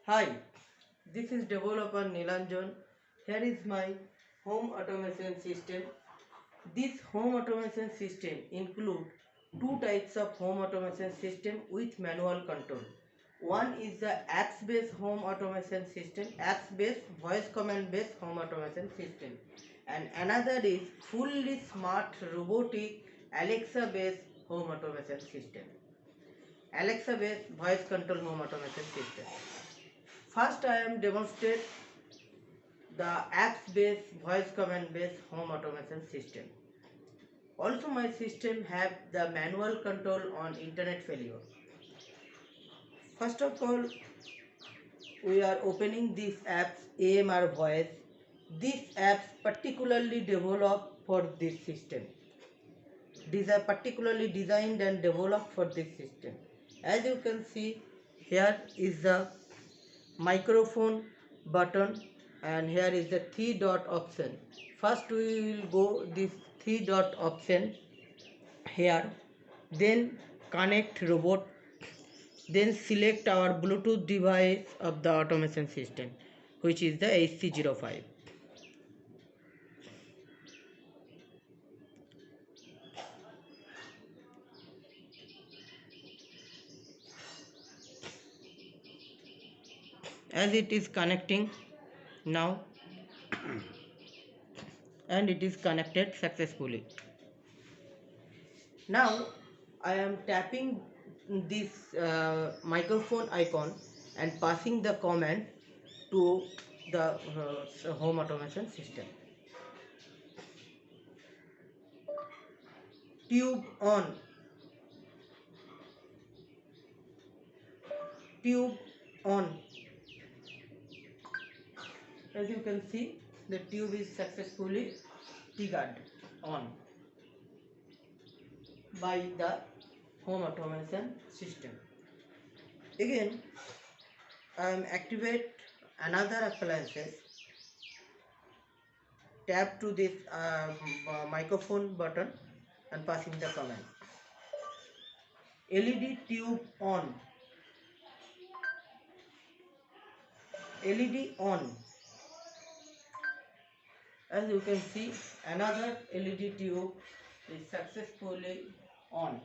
Hi, this is developer Nilanjan. Here is my home automation system. This home automation system include two types of home automation system with manual control. One is the apps-based home automation system, apps-based voice command-based home automation system, and another is fully smart robotic Alexa-based home automation system. Alexa-based voice control home automation system. First, I am demonstrate the apps-based voice command-based home automation system. Also, my system have the manual control on internet failure. First of all, we are opening this apps AMR voice. These apps particularly developed for this system. These are particularly designed and developed for this system. As you can see, here is the microphone button and here is the three dot option. First we will go this three dot option here, then connect robot, then select our Bluetooth device of the automation system, which is the HC05. As it is connecting now and it is connected successfully. Now I am tapping this microphone icon and passing the command to the home automation system. Tube on, tube on. As you can see, the tube is successfully triggered on by the home automation system. Again, I am activate another appliances. Tap to this microphone button and passing the command. LED tube on. LED on. As you can see, another LED tube is successfully on.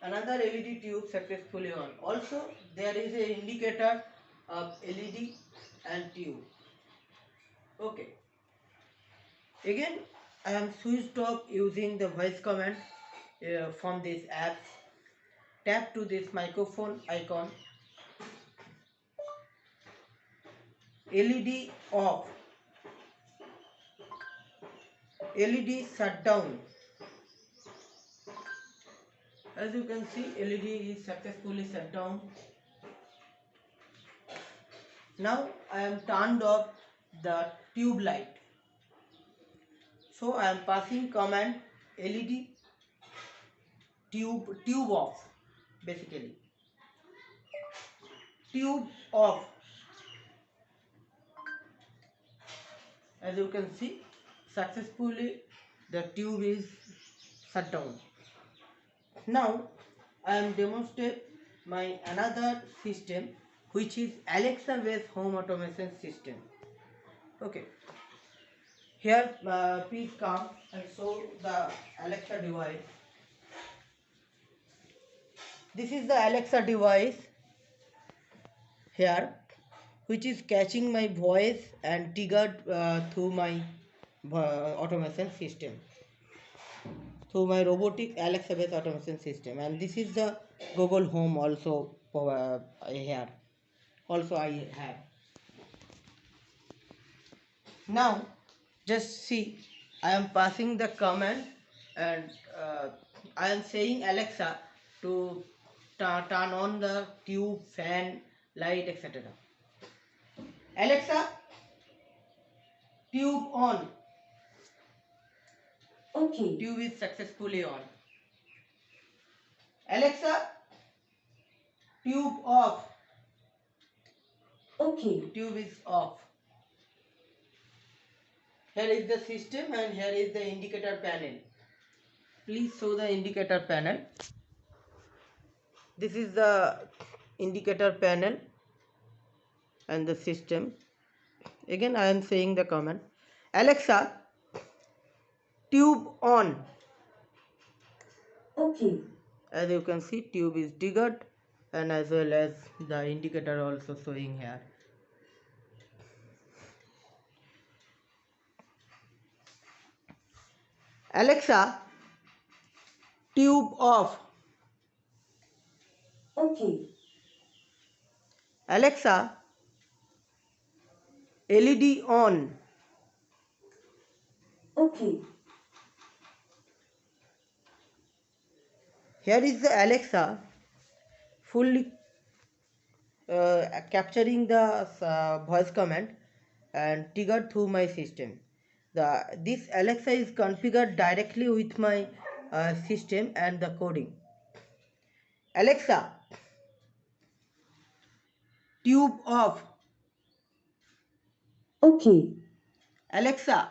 Another LED tube successfully on. Also, there is an indicator of LED and tube. Okay. Again, I am switched off using the voice command from this app. Tap to this microphone icon. LED off. LED shut down. As you can see, LED is successfully shut down. Now I am turned off the tube light. So I am passing command LED tube off, basically. Tube off. As you can see, successfully the tube is shut down. Now I am demonstrate my another system, which is Alexa based home automation system. Okay. Here please come and show the Alexa device. This is the Alexa device here, which is catching my voice and triggered through my automation system, through my robotic Alexa based automation system. And this is the Google Home also here. Also I have. Now just see, I am passing the command and I am saying Alexa to turn on the tube, fan, light, etc. Alexa, tube on. Okay. Tube is successfully on. Alexa, tube off. Okay. Tube is off. Here is the system and here is the indicator panel. Please show the indicator panel. This is the indicator panel and the system. Again I am saying the command Alexa, tube on. Okay. As you can see, tube is triggered and as well as the indicator also showing here. Alexa, tube off. Okay. Alexa, LED on. Okay. Here is the Alexa fully capturing the voice command and triggered through my system. This Alexa is configured directly with my system and the coding. Alexa, tube off. Okay. Alexa,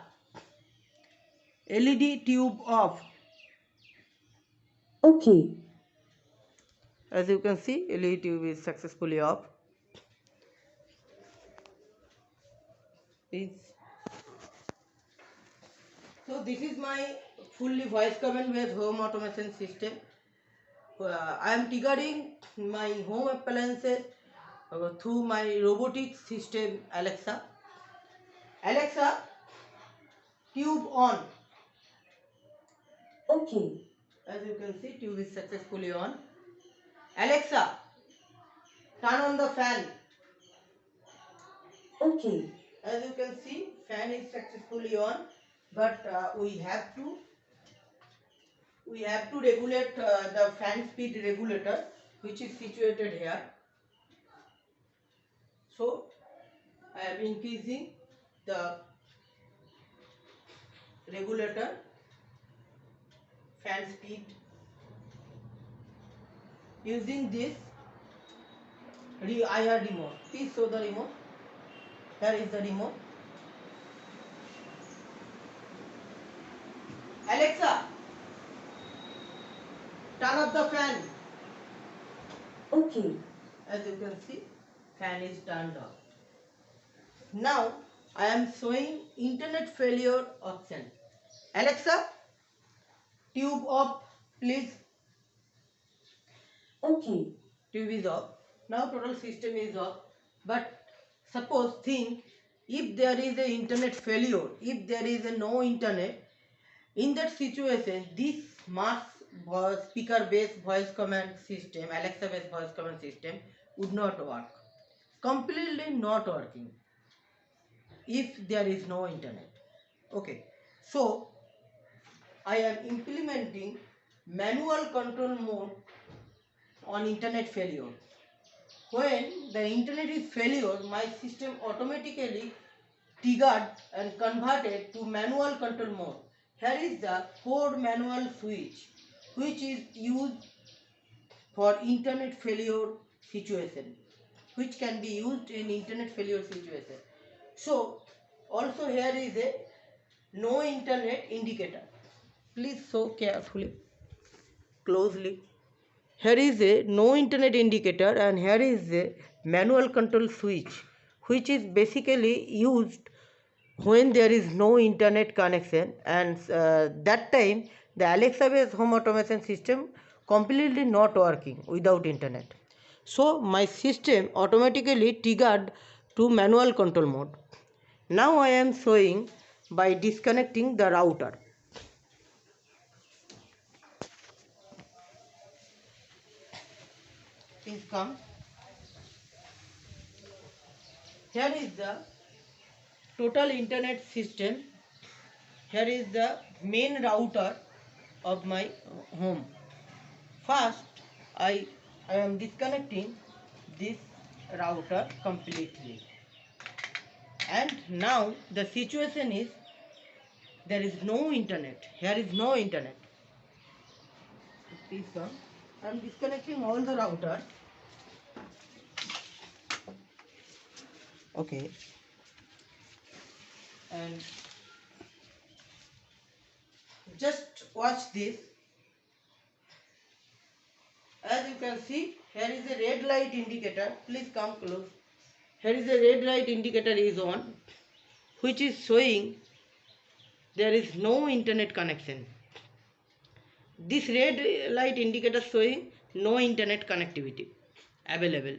LED tube off. Okay. As you can see, LED tube is successfully off. So this is my fully voice command based home automation system. I am triggering my home appliances through my robotic system Alexa. Alexa, tube on. Okay. As you can see, tube is successfully on. Alexa, turn on the fan. Okay. As you can see, fan is successfully on, but we have to regulate the fan speed regulator, which is situated here. So I am increasing the regulator fan speed using this IR remote. Please show the remote. Here is the remote. Alexa, turn off the fan. Okay. As you can see, fan is turned off. Now I am showing internet failure option. Alexa, tube off, please. Okay. Tube is off. Now total system is off. But suppose think if there is a internet failure, if there is a no internet, in that situation this mass speaker based voice command system, Alexa based voice command system would not work. Completely not working if there is no internet. Okay. So I am implementing manual control mode on internet failure. When the internet is failure, my system automatically triggered and converted to manual control mode. Here is the code manual switch which is used for internet failure situation, which can be used in internet failure situation. So also here is a no internet indicator. Please show carefully, closely. Here is a no internet indicator and here is a manual control switch which is basically used when there is no internet connection, and that time the Alexa based home automation system completely not working without internet. So my system automatically triggered to manual control mode. Now I am showing by disconnecting the router. Please come. Here is the total internet system. Here is the main router of my home. First, I am disconnecting this router completely. And now the situation is there is no internet. Here is no internet. Please come. I am disconnecting all the routers. Okay. And just watch this. As you can see, here is a red light indicator. Please come close. Here is a red light indicator is on, which is showing there is no internet connection. This red light indicator showing no internet connectivity available.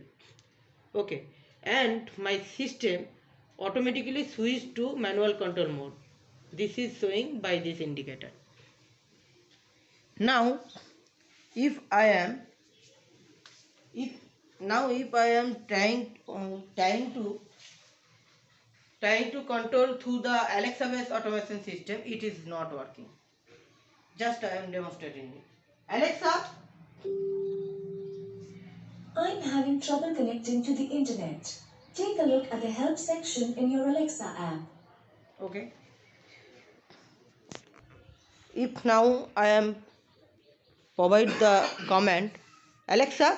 Okay, and my system automatically switched to manual control mode. This is showing by this indicator. Now if I am trying to control through the Alexa based automation system, it is not working. Just I am demonstrating it. Alexa, I'm having trouble connecting to the internet. Take a look at the help section in your Alexa app. okay. If now I am provide the command, Alexa,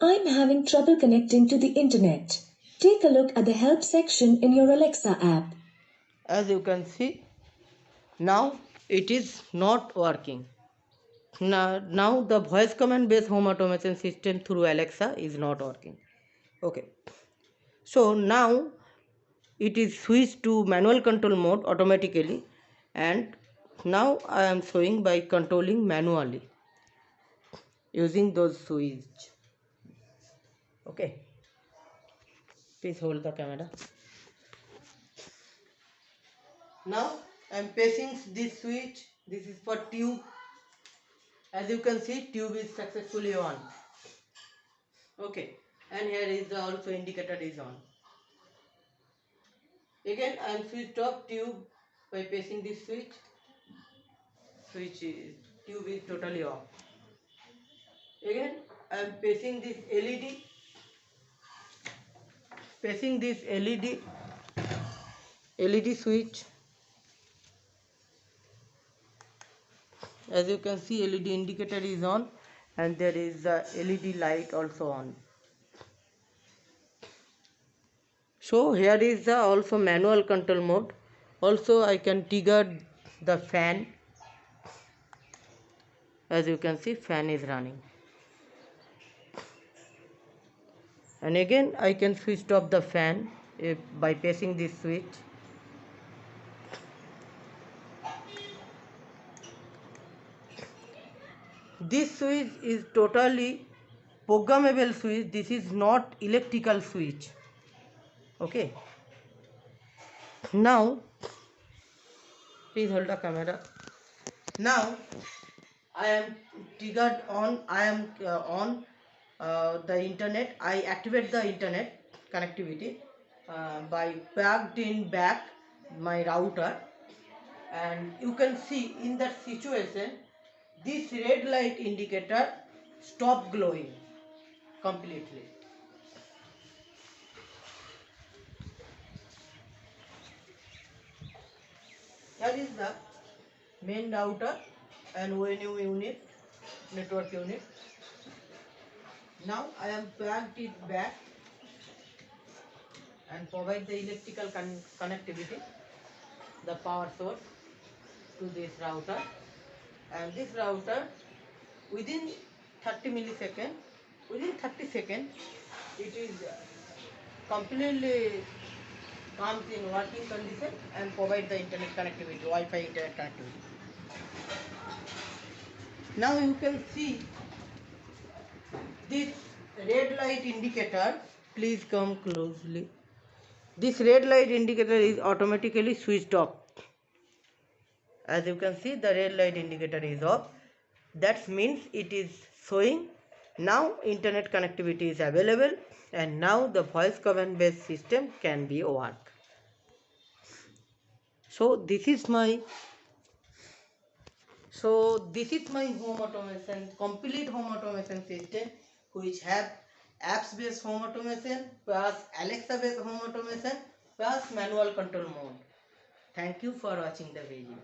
I'm having trouble connecting to the internet. Take a look at the help section in your Alexa app. as you can see, now it is not working. Now the voice command based home automation system through Alexa is not working. Okay. So now it is switched to manual control mode automatically, and now I am showing by controlling manually using those switch. Okay. Please hold the camera. Now I am pressing this switch. This is for tube. As you can see, tube is successfully on. Okay, and here is the also indicator is on. Again I am switched off tube by pressing this switch. Tube is totally off. Again I am pressing this LED switch. As you can see, LED indicator is on, and there is a LED light also on. So here is the also manual control mode. Also I can trigger the fan. As you can see, fan is running. And again I can switch off the fan by pressing this switch. This switch is totally programmable switch. This is not electrical switch. Okay. Now please hold the camera. Now I am triggered on. I am on the internet. I activate the internet connectivity by plugged in back my router, and you can see in that situation this red light indicator stop glowing completely. That is the main router and ONU unit, network unit. Now I am plugged it back and provide the electrical connectivity, the power source to this router, and this router within 30 seconds it is completely comes in working condition and provide the internet connectivity, Wi-Fi internet connectivity. Now you can see this red light indicator. Please come closely. This red light indicator is automatically switched off. As you can see, the red light indicator is off. That means it is showing now internet connectivity is available, and now the voice command based system can be work. So this is my home automation, complete home automation system, which have apps based home automation plus Alexa based home automation plus manual control mode. Thank you for watching the video.